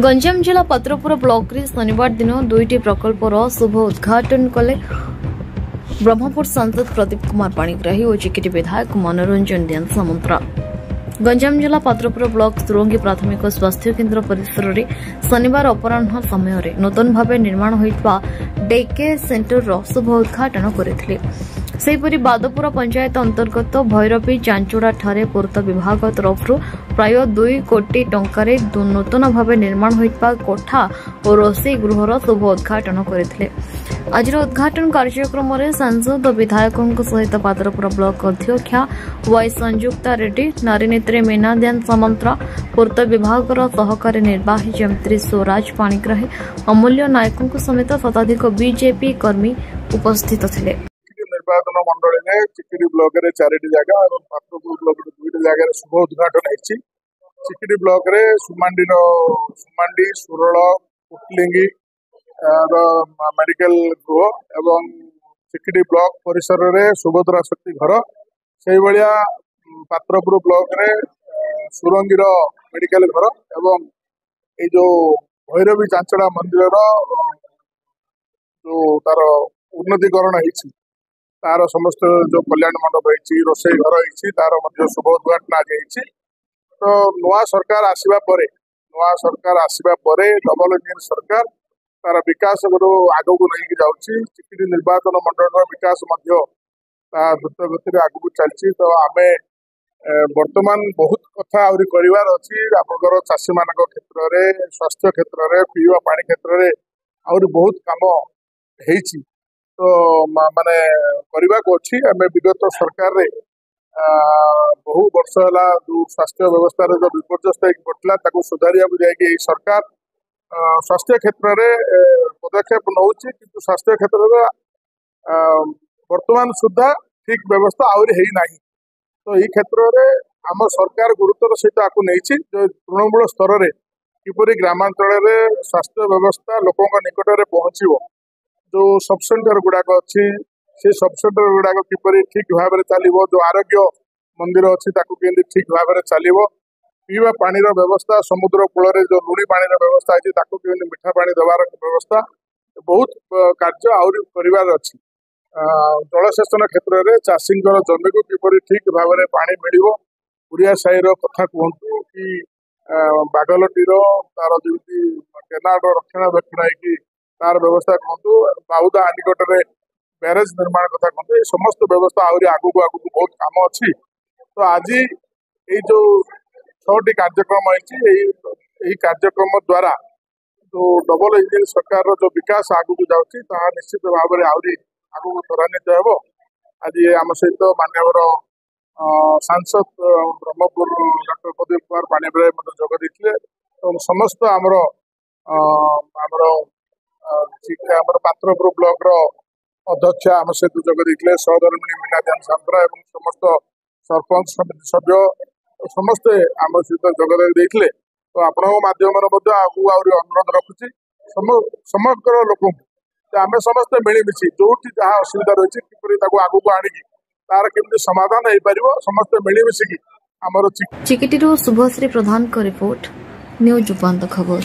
गंजाम जिला पात्रपुर ब्लॉक रे शनिवार दिन दुईटी प्रकल्पर शुभ उद्घाटन कले ब्रह्मपुर सांसद प्रदीप कुमार पाणिग्राही और चिकिटी विधायक मनोरंजन दयान सामंतरा। गंजाम जिला पात्रपुर ब्लॉक सुरंगी प्राथमिक स्वास्थ्य केन्द्र परिसर में शनिवार अपराह समय नूतन भाव निर्माण होता डे केयर सेंटर शुभ उद्घाटन करथिले। सेहीपरि बादपुर पंचायत अंतर्गत भैरवी चांचोड़ा ठारे पूर्त विभाग तरफ प्राय 2 कोटी टंकार नूतन भाव निर्माण होता कोठा और रोषेई गृहर शुभ उद्घाटन करथिले। आज उद्घाटन कार्यक्रम में सांसद और विधायकों सहित पात्रपुर ब्लॉक अध्यक्षा वाई संयुक्ता रेड्डी, नारी नेत्री मीना दयान सामंतरा, पूर्त विभाग सहकारी निर्वाही जयंत्री स्वराज पाणिग्राही, अमूल्य नायकों समेत शताधिक बीजेपी कर्मी उपस्थित थे। निर्वाचन मंडल में चिकिटी ब्लॉक रे 4टी जगह और पात्रपुर ब्लॉक रे 2टी जगह शुभ उद्घाटन होती। चिकिटी ब्लॉक रे सुमांडी सुरल पुटलिंगी मेडिकल गृह एवं चिकिटी ब्लॉक परिसर रे सुभद्रा शक्ति घर, से भाया पात्रपुर ब्लॉक रे सुरंगीर मेडिकल घर एवं ये जो भैरवी चांचड़ा मंदिर जो तार उन्नतीकरण होती तार समस्त जो कल्याण मंडप होती रोषेई घर होती तार शुभ उद्घाटन आज होती। तो नुआ सरकार आसवा पर डबल इंजिन सरकार तार विकास आग को लेकिन जाऊँगी। चिकिटी निर्वाचन मंडल विकास द्रुत गति आग को चलती। तो आम बर्तमान बहुत कथा आहरी कर आपंकर चाषी मान क्षेत्र में स्वास्थ्य क्षेत्र में पीवा पानी क्षेत्र में आहरी बहुत कम होती। तो माने करने को अच्छी आम विगत सरकार रे बहु वर्ष है जो स्वास्थ्य व्यवस्था जो विपर्यस्त पड़ा सुधारिया जाए सरकार स्वास्थ्य क्षेत्र में पदक्षेप नौ कि स्वास्थ्य क्षेत्र में वर्तमान सुधा ठीक व्यवस्था आहरी है ना। तो ये क्षेत्र में आम सरकार गुरुत्वर सहित आपको नहीं जो तृणमूल स्तर में किपरि ग्रामांचल में स्वास्थ्य व्यवस्था लोकों निकट में पहुँचो। जो सब सेंटर गुड़ाक अच्छी से सब सेंटर गुड़ाक किपरि ठीक भाव में चलो, जो आरोग्य मंदिर अच्छी ठीक भाव में चलो, पीवा पानी व्यवस्था समुद्र कूल जो लुणी पानी व्यवस्था है मीठा पानी देवार व्यवस्था बहुत कार्य आहरी कर अच्छी। जलसेचन क्षेत्र में चाषी जमी को किपरि ठीक भाव में पानी मिल पुरिया साईर कथा कहतु कि बागलटीर तार जमी केनाल रक्षणाबेक्षण है तार व्यवस्था कहतु बाउदा निकट में बैरेज निर्माण कथा कहतु समस्त व्यवस्था आहरी आगू बहुत काम अच्छी। तो आज ये जो 6टी कार्यक्रम है कार्यक्रम द्वारा जो डबल इंजिन सरकार जो विकास आगू को जाऊँगी निश्चित भाव में आहरी आगू त्वरान्वित हो। आज आम सहित माननीय सांसद ब्रह्मपुर डॉक्टर प्रदीप कुमार पाणिग्राही जोग देते। तो समस्त आमर पात्रपुर ब्लॉक अध्यक्ष आम सहित जोग देते, सहधर्मिणी मीना दयान सामंतरा और समस्त सरपंच समिति सभ्य समस्ते आम सहित जोग देते। तो आपण माध्यम अनुरोध रखुची समग्र लोक आम समस्ते मिलमिशी जो जहाँ असुविधा रही किपरि आगू को आणिकी तार केमती समाधान हो पार समस्ते मिलमिशिकी आमर चिकिटी शुभश्री प्रधान का रिपोर्ट न्यूज उपांत खबर।